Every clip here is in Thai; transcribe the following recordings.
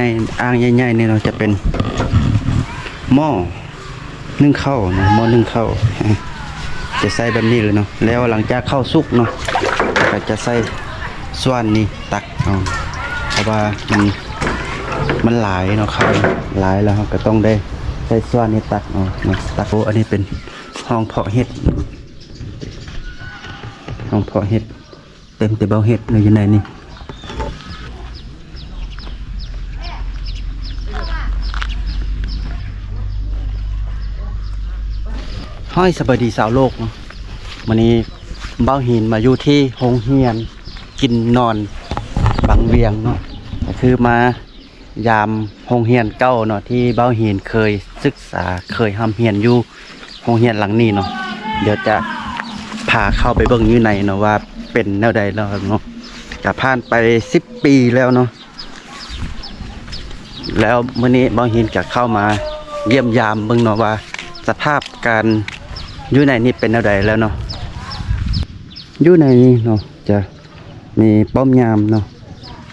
ในอ่างใหญ่ๆนี่เราจะเป็นหม้อนึ่งข้าวนะหม้อนึ่งข้าวจะใส่แบบนี้เลยเนาะแล้วหลังจากข้าวสุกเนาะก็จะใส่ส่วนนี้ตักเอาเพราะว่ามันหลายเนาะข้าวหลายแล้วก็ต้องได้ใส่ส่วนนี้ตักเอาเนาะตักโอ้อันนี้เป็นห้องเพาะเห็ดห้องเพาะเห็ดเต็มแต่เบาเห็ดเลยอยู่ในนี่ห้อยสบายดีสาวโลกเนาะวันนี้เบ้าหินมาอยู่ที่โรงเรียนกินนอนบางเวียงเนาะก็คือมายามโรงเรียนเก่าเนาะที่เบ้าหินเคยศึกษาเคยทำเรียนอยู่โรงเรียนหลังนี้เนาะเดี๋ยวจะพาเข้าไปเบิ่งอยู่ในเนาะว่าเป็นแนวใดแล้วเนาะก็ผ่านไป10 ปีแล้วเนาะแล้วมื้อนี้เบ้าหินจะเข้ามาเยี่ยมยามเบิ่งเนาะว่าสภาพการอยู่ในนี้เป็นแนวใดแล้วเนาะอยู่ในนี้เนาะจะมีป้อมยามเนาะ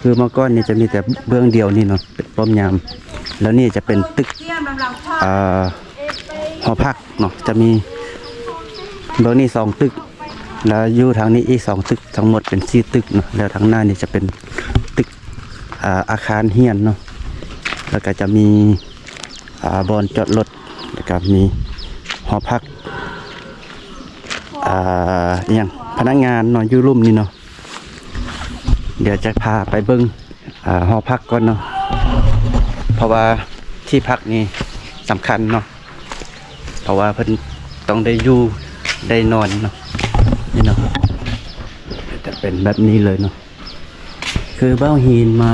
คือเมื่อก่อนนี่จะมีแต่เบื้องเดียวนี่เนาะเป็นป้อมยามแล้วนี่จะเป็นตึกหอพักเนาะจะมีเบื้องนี้2 ตึกแล้วอยู่ทางนี้อีก2 ตึกทั้งหมดเป็น4 ตึกเนาะแล้วทางหน้านี่จะเป็นตึกอาคารเฮียนเนาะแล้วก็จะมีบอนจอดรถแล้วก็มีหอพักอย่างพนักงานนอนอยู่ร่มนี่เนาะเดี๋ยวจะพาไปเบิ้งหอพักก่อนเนาะเพราะว่าที่พักนี่สำคัญเนาะเพราะว่าเพิ่นต้องได้อยู่ได้นอนเนาะนี่เนาะจะเป็นแบบนี้เลยเนาะคือเบ้าหินม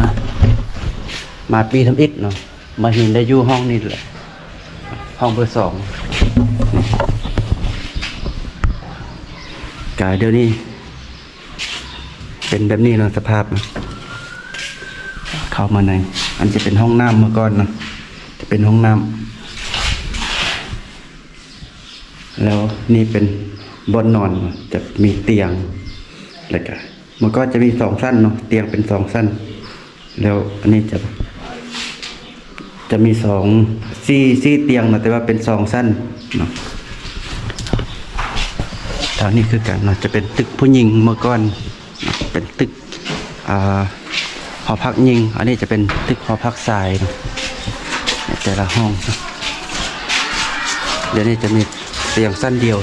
าปีทำอิฐเนาะมาหินได้อยู่ห้องนี้แหละห้องเบอร์2กายเดี๋ยวนี้เป็นแบบนี้เนาะสภาพเข้ามาในอันจะเป็นห้องน้ำเมื่อก่อนเนาะจะเป็นห้องน้ำแล้วนี่เป็นบนนอนจะมีเตียงแล้วก็เมื่อก่อนจะมี2 ชั้นเนาะเตียงเป็น2 ชั้นแล้วอันนี้จะมี4เตียงนะแต่ว่าเป็น2 ชั้นเนาะทางนี้คือกันเนาะจะเป็นตึกผู้หญิงเมื่อก่อนเป็นตึกหอพักหญิงอันนี้จะเป็นตึกหอพักชายเนาะแต่ละห้องเดี๋ยวนี้จะมีเตียงสั้นเดียว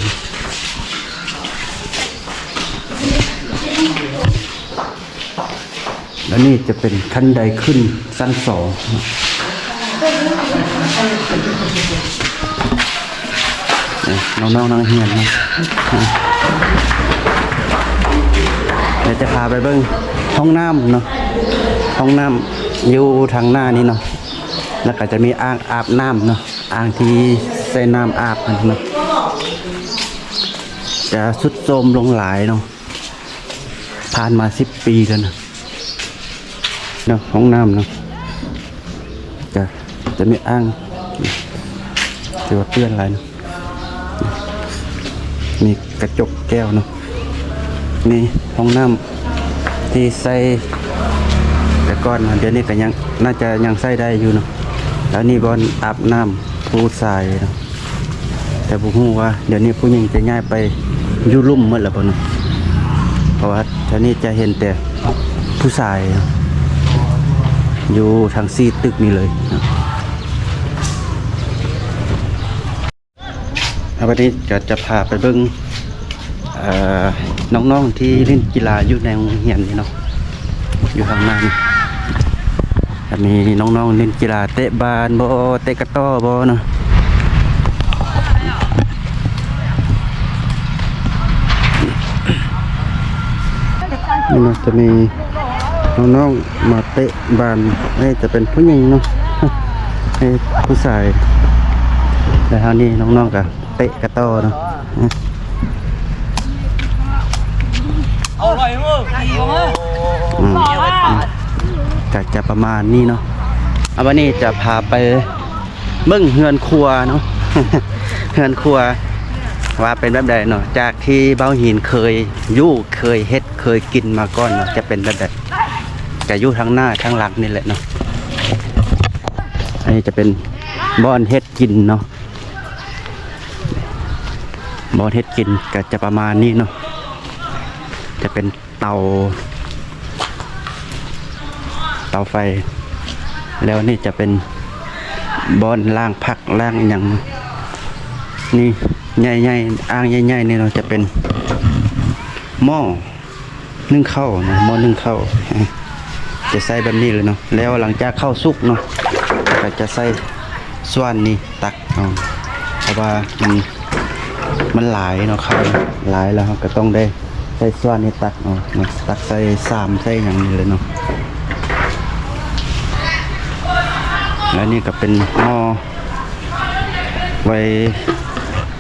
แล้วนี่จะเป็นขั้นใดขึ้นชั้น2น้องๆนั่งเฮียนนะเดี๋ยวจะพาไปเบิ้งห้องน้ำเนาะห้องน้ำอยู่ทางหน้านี้เนาะแล้วก็จะมีอ่างอาบน้ำเนาะอ่างที่ใส่น้ำอาบเนาะจะสุดโทรมลงหลายเนาะผ่านมา10 ปีแล้วนะเนาะห้องน้ำเนาะจะมีอ่างที่ว่าเปื้อนอะไรเนาะมีกระจกแก้วเนาะนี่ห้องน้ำที่ใส่แต่ก่อนเดี๋ยวนี้ก็ยังน่าจะยังใส่ได้อยู่เนาะแล้วนี่บอนอาบน้ำผู้ชายเนาะแต่ผมรู้ว่าเดี๋ยวนี้ผู้หญิงจะย้ายไปอยู่ลุ่มหมดแล้วเนาะเพราะว่าท่านี้จะเห็นแต่ผู้ชายอยู่ทาง4 ตึกนี่เลยวันนี้จะพาไปเบิ่งน้องๆที่เล่นกีฬาอยู่ในโรงเรียนนี่เนาะอยู่ข้างหน้านี่จะมีน้องๆเล่นกีฬาเตะบาสบ่เตะกระต้อบ่เนาะนี่เนาะจะมีน้องๆมาเตะบาสนี่จะเป็นผู้หญิงเนาะให้ผู้ชายแต่เท่านี้น้องๆกับเตะกระต้อเนาะจะประมาณนี้เนาะวันนี้จะพาไปเบิ่งเฮือนครัวเนาะ เฮือนครัวว่าเป็นแบบใดเนาะจากที่เบ้าหินเคยอยู่เคยเฮ็ดเคยกินมาก่อนเนาะจะเป็นแบบใดจะอยู่ทางหน้าทางหลังนี่แหละเนาะ อันนี้จะเป็นบ่อนเฮ็ดกินเนาะบ่อนเฮ็ดกินก็จะประมาณนี้เนาะจะเป็นเตาไฟแล้วนี่จะเป็นบ่อนล่างผักล่างอย่างนี่ใหญ่ๆอ่างใหญ่ๆนี่เราจะเป็นหม้อนึ่งข้าวนะหม้อนึ่งข้าวจะใส่แบบนี้เลยเนาะแล้วหลังจากข้าวสุกเนาะก็จะใส่ส่วนนี้ตักเอาเพราะว่ามันหลายเนาะข้าวหลายแล้วก็ต้องได้ใส่ส่วนนี้ตักเอาตักใส่3ใส่อย่างนี้เลยเนาะแล้วนี่ก็เป็นหม้อไว้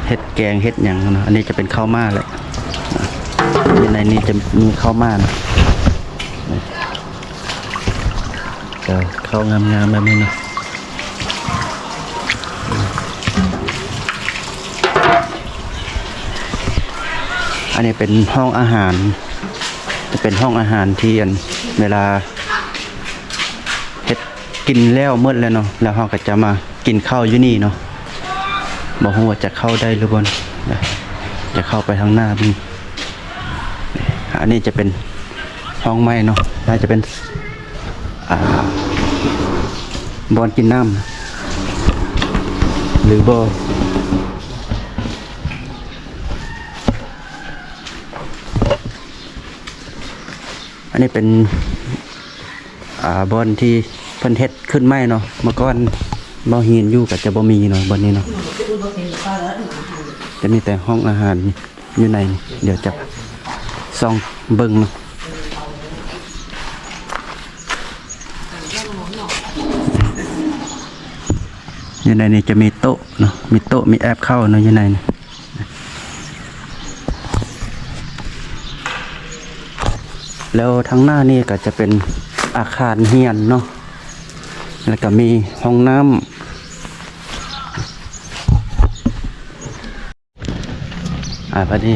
เฮ็ดแกงเฮ็ดอย่างเนาะอันนี้จะเป็นข้าวม่าแหละในนี้จะมีข้าวม่านะก็ข้าวงามๆแบบนี้เนาะอันนี้เป็นห้องอาหารจะเป็นห้องอาหารที่เวลาเฮ็ดกินแล้วหมดแล้วเนาะแล้วเราก็จะมากินข้าวอยู่นี่เนาะบอกว่าจะเข้าได้หรือบ่จะเข้าไปทางหน้านี่อันนี้จะเป็นห้องไม้เนาะน่าจะเป็นบอนกินน้ำหรือบ่อันนี้เป็นบอนที่เพิ่นเฮ็ดขึ้นไม้เนาะเมื่อก่อนบ่หินอยู่ก็จะบ่มีเนาะบอนนี้เนาะจะมีแต่ห้องอาหารอยู่ในเดี๋ยวจะส่องเบิ่งเนาะอยู่ในนี้จะมีโต๊ะเนาะมีโต๊ะมีแอปเข้าเนาะอยู่ในนี้แล้วทางหน้านี่ก็จะเป็นอาคารเฮียนเนาะแล้วก็มีห้องน้ำพอดี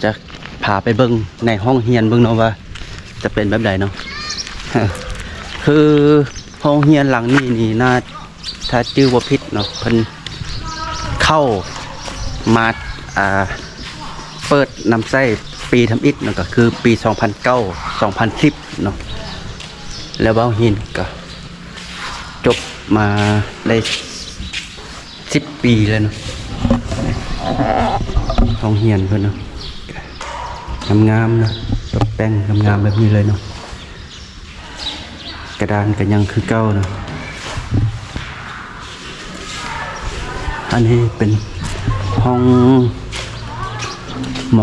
จะพาไปเบิ่งในห้องเฮียนเบิ่งเนาะว่าจะเป็นแบบใดเนาะ คือห้องเฮียนหลังนี้นี่น่าถ้าชื่อว่าผิดเนาะเพิ่นเข้ามาเปิดนำไส้ปีทำอิฐเนาะก็คือปี2009 2010เนาะแล้วเบ้าหินก็จบมาได้10 ปีแล้วเนาะห้องเฮียนเพิ่นเนาะงามๆเนาะตกแต่งงามๆแบบนี้เลยเนาะกระดานก็ยังคือเก่าเนาะอันนี้เป็นห้องม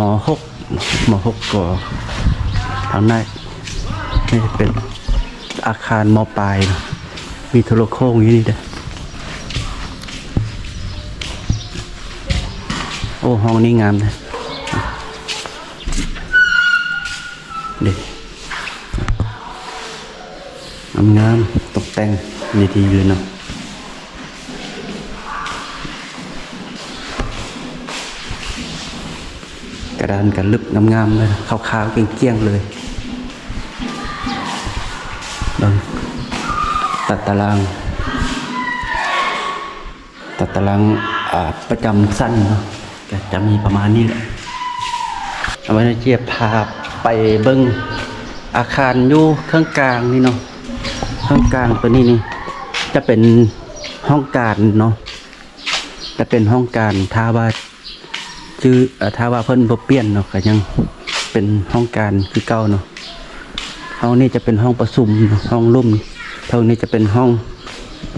.6 ก็ทางในนี่เป็นอาคารม.ปลายเนาะมีโทรโค้งอยู่นี่เด้อโอ้ห้องนี้งามนะเด็กงามตกแต่งดีๆเลยเนาะกระดานกันลึกงามๆเลยขาวๆเกลี้ยงๆเลยตัดตารางประจำสั้นเนาะก็จะมีประมาณนี้แหละเอาไว้ในเจี๊ยบพาไปเบิ้งอาคารอยู่ข้างกลางนี่เนาะข้างกลางตัวนี้นี่จะเป็นห้องการเนาะจะเป็นห้องการถ้าว่าชื่อถ้าว่าเพิ่นบ่เปลี่ยนเนาะก็ยังเป็นห้องการคือเก่าเนาะห้องนี้จะเป็นห้องประชุมห้องร่มเท่านี้จะเป็นห้อง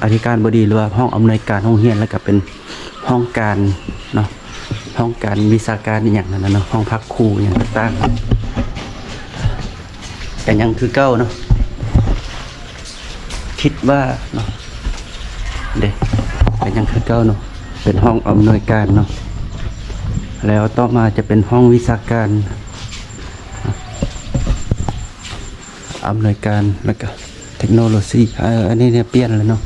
อธิการบดีหรือว่าห้องอำนวยการห้องเรียนแล้วก็เป็นห้องการเนาะห้องการวิชาการอย่างนั้นเนาะห้องพักครูอย่างต่างๆแต่ยังคือเก่าเนาะคิดว่าเนาะเด็กแต่ยังคือเก่าเนาะเป็นห้องอำนวยการเนาะแล้วต่อมาจะเป็นห้องวิชาการอำนวยการแล้วก็เทคโนโลยีอันนี้เนี่ยเปลี่ยนแล้วเนาะ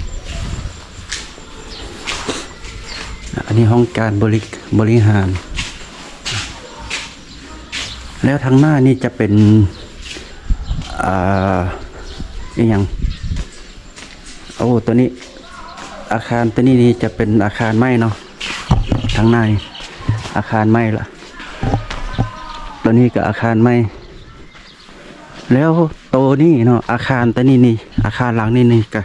อันนี้ห้องการบริหารแล้วทางหน้านี่จะเป็นอย่างโอ้ตัวนี้ อาคารตัวนี้นี่จะเป็นอาคารไม้เนาะทั้งในอาคารไม้ละตัวนี้ก็อาคารไม้แล้วตัวนี้เนาะอาคารตัวนี้นี่อาคารหลังนี้นี่ก็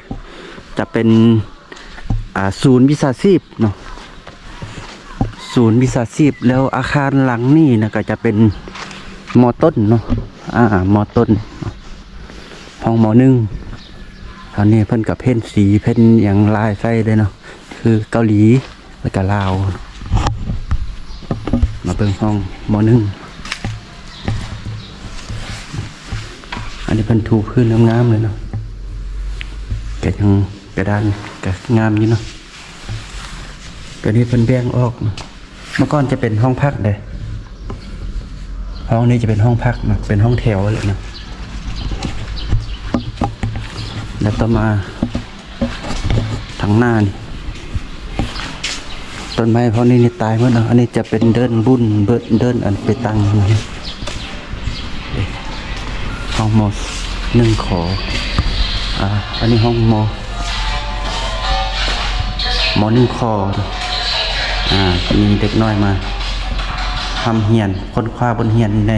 จะเป็นศูนย์วิชาชีพเนาะศูนย์วิชาชีพแล้วอาคารหลังนี้นะก็จะเป็นมอต้นเนาะมอต้นห้องมอหนึ่งตอนนี้เพิ่นกับเพ้นสีเพ้นอย่างลายไส้เลยเนาะคือเกาหลีแล้วก็ลาวมาเบิ่งห้องมอหนึ่งอันนี้เพิ่นถูพื้นงามๆเลยเนาะแกยังกระดานก็งามอยู่เนาะก็นี่เพิ่นแบ่งออกเมื่อก่อนจะเป็นห้องพักเลยห้องนี้จะเป็นห้องพักนะเป็นห้องแถวเลยนะแล้วต่อมาทางหน้านี่ต้นไม้เพราะนี่ตายหมดนะอันนี้จะเป็นเดินบุญเดินอันไปตั้งนะห้องมอหนึ่งขออันนี้ห้องมอหนึ่งคอมีเด็กน้อยมาทำเฮียนค้นคว้าบนเฮียนใน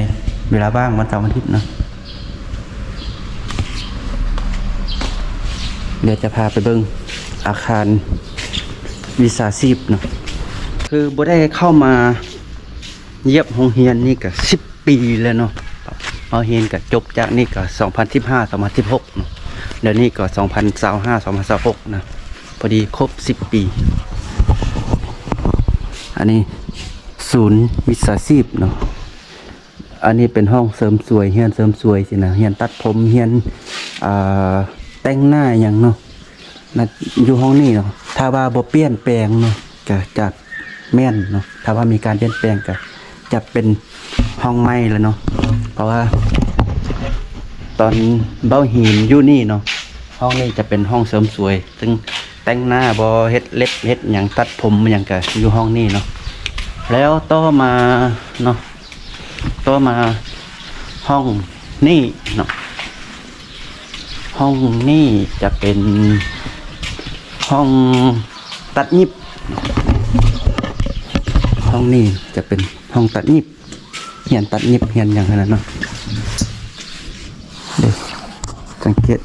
เวลาบ้างวันเสาร์อาทิตย์นะเดี๋ยวจะพาไปเบิ่งอาคารวิชาชีพเนาะคือบ่ได้เข้ามาเยียบโรงเรียนนี่ก็10 ปีแล้วเนาะเอาเรียนก็จบจากนี่ก็2015 2016เนาะเดี๋ยวนี้ก็2025 2026นะพอดีครบ10 ปีอันนี้ศูนย์วิชาชีพเนาะอันนี้เป็นห้องเสริมสวยเฮียนเสริมสวยสินะเฮียนตัดผมเฮียนแต่งหน้าอย่างเนาะนะอยู่ห้องนี้เนาะถ้าว่าบ่เปลี่ยนแปลงเนาะก็จะแม่นเนาะถ้าว่ามีการเปลี่ยนแปลงก็จะเป็นห้องไม้แล้วเนาะเพราะว่าตอนเบ้าหินอยู่นี่เนาะห้องนี้จะเป็นห้องเสริมสวยซึ่งแต่งหน้าบ่เฮ็ดเล็บเฮ็ดหยังตัดผมหยังก็อยู่ห้องนี้เนาะแล้วต่อมาเนาะต่อมาห้องนี่เนาะห้องนี่จะเป็นห้องตัดยิบห้องนี้จะเป็นห้องตัดยิบเฮียนตัดยิบเฮียนอย่างนั้นเนาะเดี๋ยวสังเกต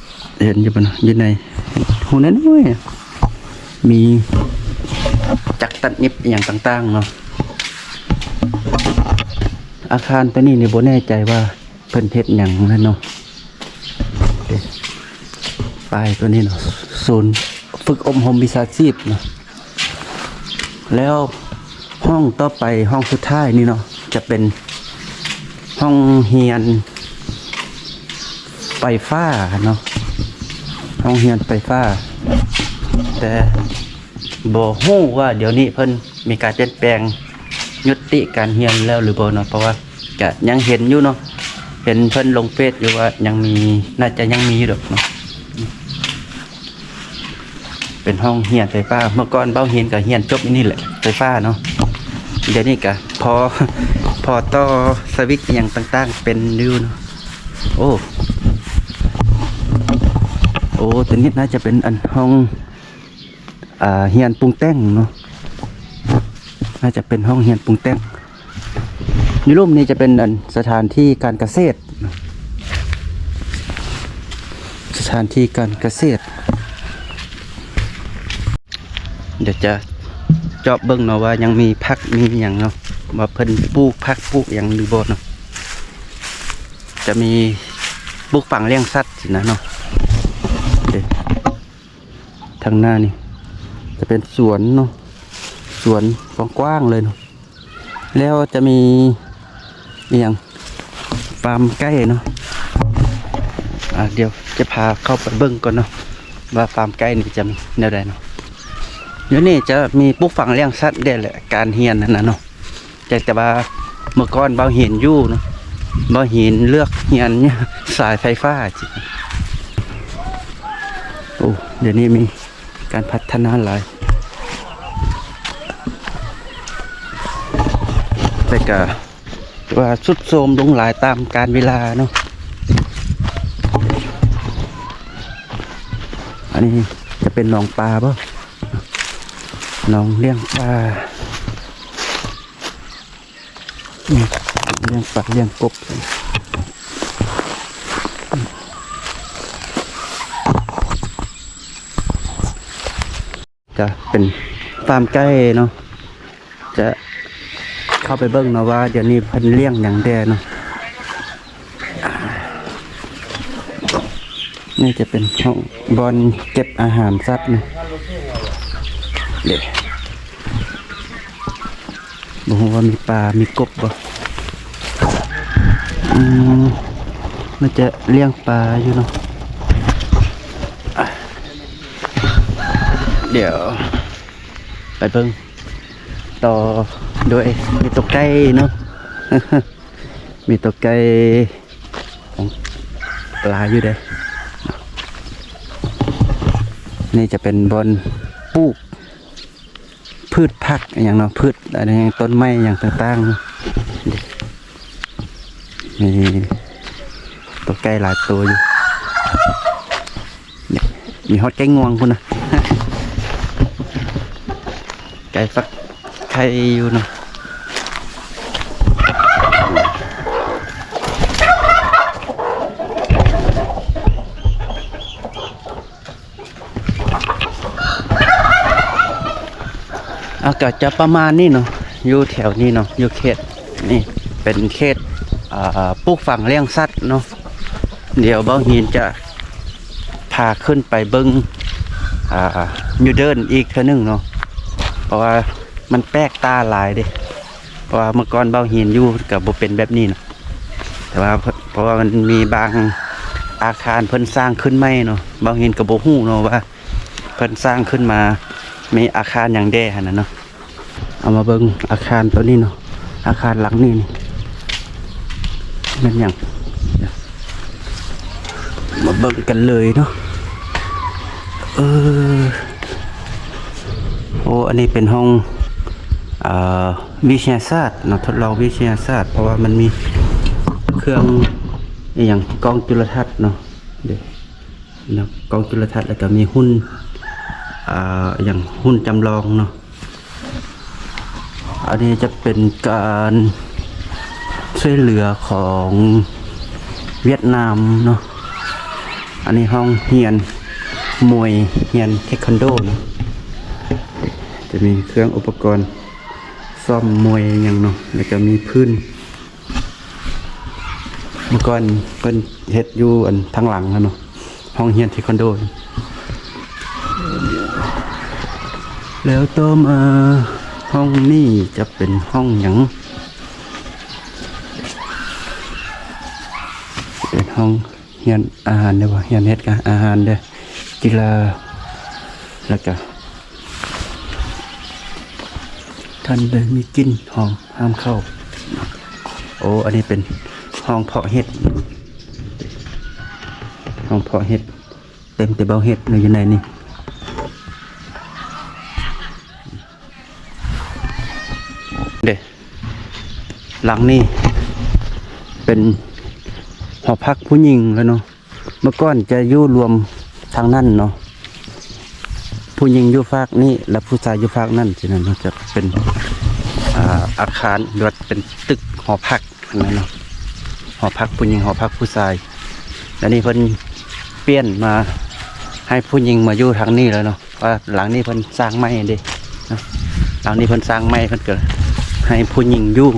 เห็นอยู่ปะเนาะอยู่ในหูนั้นด้วยมีจักรตัดยิบอย่างต่างๆเนาะอาคารตัวนี้นี่บ่แน่ใจว่าเพิ่นเฮ็ดหยังนั่นเนาะป้ายตัวนี้เนาะศูนย์ฝึกอบรมวิชาชีพเนาะแล้วห้องต่อไปห้องสุดท้ายนี่เนาะจะเป็นห้องเรียนไฟฟ้าเนาะห้องเรียนไฟฟ้าแต่บ่ฮู้ว่าเดี๋ยวนี้เพิ่นมีการเปลี่ยนแปลงยุติการเรียนแล้วหรือบ่เนาะเพราะว่าก็ยังเห็นอยู่เนาะเห็นเพิ่นลงเฟซอยู่ว่ายังมีน่าจะยังมีอยู่ดอกเนาะเป็นห้องเรียนไฟฟ้าเมื่อก่อนเบ้าเรียนก็เรียนจบนี่แหละไฟฟ้าเนาะเดี๋ยวนี้ก็พอต่อสวิตช์อย่างต่างๆเป็นอยู่เนาะโอ้ตัวนี้น่าจะเป็นอันห้องเรียนปรุงแต่งเนาะน่าจะเป็นห้องเรียนปรุงแต่งในรูปนี้จะเป็นอันสถานที่การเกษตรสถานที่การเกษตรเดี๋ยวจะเจาะเบิ่งเนาะว่ายังมีผักมีอย่างเนาะว่าเพิ่นปลูกผักปลูกอย่างหรือบ่เนาะจะมีปลูกฝังเลี้ยงสัตว์สินะเนาะทางหน้านี่จะเป็นสวนเนาะสวนกว้างๆเลยเนาะแล้วจะมีอย่างฟาร์มไก่เนาะเดี๋ยวจะพาเข้าไปเบิ่งก่อนเนาะว่าฟาร์มไก่นี่จะมีแนวใดเนาะเดี๋ยวนี้จะมีปลูกฝังเลี้ยงสัตว์ได้แหละการเฮียนนั่นนะเนาะแต่ว่าเมื่อก่อนเบาเห็นอยู่เนาะเบาเห็นเลือกเฮียนเนี่ยสายไฟฟ้าจิเดี๋ยวนี้มีการพัฒนาหลายแต่ก็ว่าสุดโทรมลงหลายตามกาลเวลาเนาะอันนี้จะเป็นหนองปลาป่ะ น้องเลี้ยงปลานี่เลี้ยงปลาเลี้ยงกบจะเป็นฟาร์มไก่เนาะจะเข้าไปเบิ่งเนาะว่าเดี๋ยวนี้เพิ่นเลี้ยงอย่างแดเนาะนี่จะเป็นห้องบอนเก็บอาหารสัตว์นะเดี๋ยวบอกว่ามีปลา มีกบบ่มันจะเลี้ยงปลาอยู่เนาะเดี๋ยวไปเบิ่งต่อโดยมีตกไก่เนาะ มีตกไก่ของปลาอยู่เด้นี่จะเป็นบอนปลูกพืชผักอย่างเนาะพืชอะไรอย่างต้นไม้อย่างต่างๆมีตัวไก่หลายตัวอยู่มีฮอตไก่งวงพุ่นนะ ไก่ฟักไข่อยู่เนาะอากาศจะประมาณนี้เนาะอยู่แถวนี้เนาะอยู่เขตนี่เป็นเขตปลูกฝังเลี้ยงสัตว์เนาะเดี๋ยวเบ้าหินจะพาขึ้นไปเบิ้งอยู่เดินอีกเท่านึงเนาะเพราะว่ามันแปลกตาหลายเด้เพราะว่าเมื่อก่อนเบ้าหินอยู่กับบ่เป็นแบบนี้เนาะแต่ว่าเพราะว่ามันมีบางอาคารเพิ่นสร้างขึ้นใหม่เนาะเบ้าหินกับบ่ฮู้เนาะว่าเพิ่นสร้างขึ้นมามีอาคารอย่างแด่ขนาดเนาะเอามาเบิ่งอาคารตัวนี้เนาะอาคารหลังนี้นี่มันอย่างมาเบิ่งกันเลยเนาะโอ้อันนี้เป็นห้องวิทยาศาสตร์เนาะทดลองวิทยาศาสตร์เพราะว่ามันมีเครื่องอย่างกล้องจุลทรรศน์เนาะเดี๋ยวกล้องจุลทรรศน์แล้วก็มีหุ้นอย่างหุ้นจำลองเนาะอันนี้จะเป็นการช่วยเหลือของเวียดนามเนาะอันนี้ห้องเฮียนมวยเฮียนเทควันโดเนาะจะมีเครื่องอุปกรณ์ซ่อมมวยอย่างเนาะแล้วก็มีพื้นเมื่อก่อนเป็นเฮ็ดอยู่อันทางหลังเนาะห้องเฮียนเทควันโดแล้วต่อมาห้องนี้จะเป็นห้องหยังเป็นห้องเฮียนอาหารเด้อว่าเฮียนเฮ็ดกับอาหารเด้อกีฬาแล้วก็ท่านเดินมีกินห้องห้ามเข้าโอ้อันนี้เป็นห้องเพาะเห็ดห้องเพาะเห็ดเต็มแต่เบาเห็ดเลยอยู่ในนี่เด้หลังนี้เป็นหอพักผู้หญิงแล้วเนาะเมื่อก่อนจะอยู่รวมทางนั่นเนาะผู้หญิงอยู่ฝากนี่และผู้ชายอยู่ฝากนั่นฉะนั้นจะเป็นอาคารหรือเป็นตึกหอพักนั่นเนาะหอพักผู้หญิงหอพักผู้ชายแล้วนี่เพิ่นเปลี่ยนมาให้ผู้หญิงมาอยู่ทางนี้แล้วเนาะว่าหลังนี้เพิ่นสร้างไม้เด้นะหลังนี้เพิ่นสร้างไม้เพิ่นก็ให้ผู้หญิงอยู่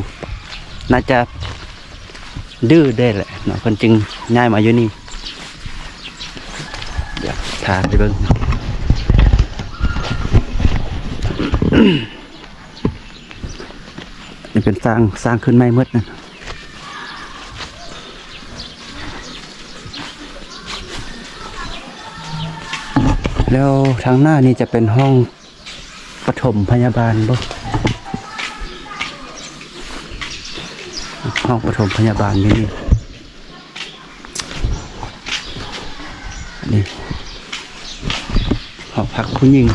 น่าจะดื้อได้แหละเนาะเพิ่นจึงย้ายมาอยู่นี่เดี๋ยวพาไปเบิ่งนี่เป็นสร้างขึ้นไม่มืดนะแล้วทางหน้านี่จะเป็นห้องปฐมพยาบาลบ่ห้องปฐมพยาบาลนี่นี่หอพักผู้หญิง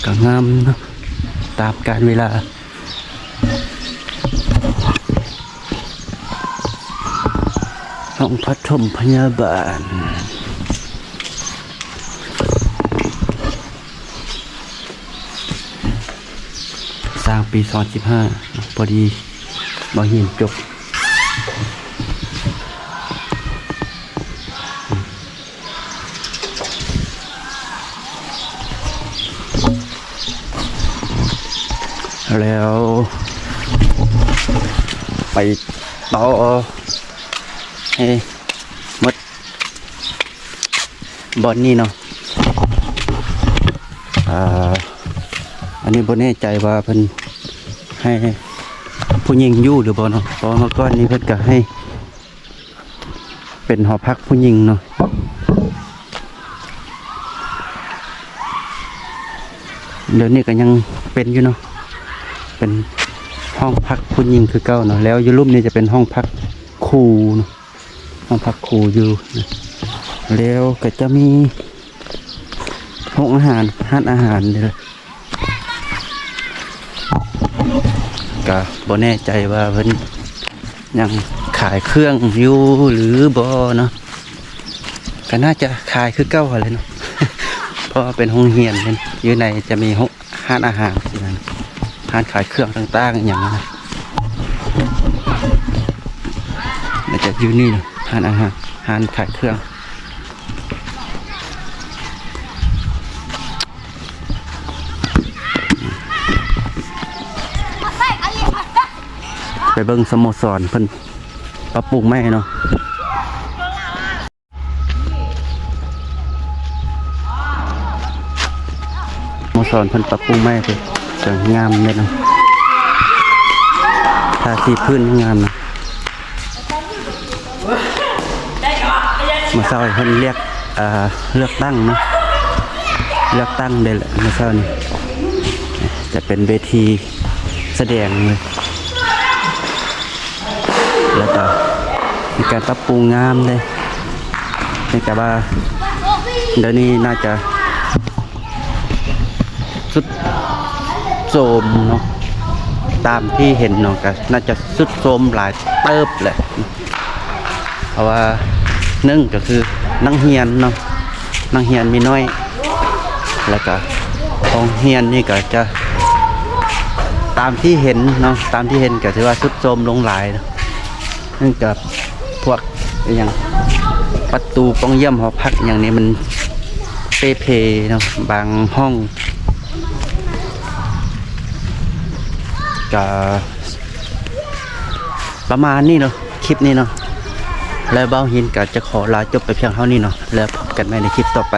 ก็งามเนาะตามกาลเวลาห้องปฐมพยาบาล ปี2015พอดีบ่หินจบแล้วไปต่อให้หมดบอนนี่เนาะอันนี้บ่แน่ใจว่าเพิ่นให้ผู้หญิงอยู่หรือบ่เนาะเพราะเมื่อก่อนนี้เพิ่นก็ให้เป็นหอพักผู้หญิงเนาะเดี๋ยวนี้ก็ยังเป็นอยู่เนาะเป็นห้องพักผู้หญิงคือเก่าเนาะแล้วอยู่รูปนี้จะเป็นห้องพักครูเนาะห้องพักครูอยู่นะแล้วก็จะมีห้องอาหารร้านอาหารเลยก็บ่แน่ใจว่าเพิ่นยังขายเครื่องอยู่หรือบ่เนาะก็น่าจะขายคือเก่าเลยเนาะ เพราะเป็นห้องเรียนเป็นอยู่ในจะมีห้องร้านอาหารที่นั่นร้านขายเครื่องต่างๆอย่างนั้นน่าจะอยู่นี่เนาะร้านอาหารร้านขายเครื่องไปเบิ่งสโมสรเพิ่นปรับปรุงใหม่เนาะสโมสรเพิ่นปรับปรุงใหม่เพิ่นจะงามเลยเนาะทาสีพื้นงามนะมาเช้าเพิ่นเรียกเลือกตั้งเนาะเลือกตั้งได้แหละมาเช้านี่จะเป็นเวทีแสดงเลยแล้วก็มีการปรับปรุงงามเลยแต่ว่าเดี๋ยวนี้น่าจะสุดโทรมเนาะตามที่เห็นเนาะก็น่าจะสุดโทรมหลายเติบแหละเพราะว่านึ่งก็คือนังเฮียนเนาะนังเฮียนมีน้อยแล้วก็ของเฮียนนี่ก็จะตามที่เห็นเนาะตามที่เห็นก็ถือว่าสุดโทรมลงหลายเนาะเนื่องจากพวกอย่างประตูป้องเยี่ยมหอพักอย่างนี้มันเปเนาะบางห้องก็ประมาณนี้เนาะคลิปนี้เนาะแล้วเบ้าหินก็จะขอลาจบไปเพียงเท่านี้เนาะแล้วพบกันใหม่ในคลิปต่อไป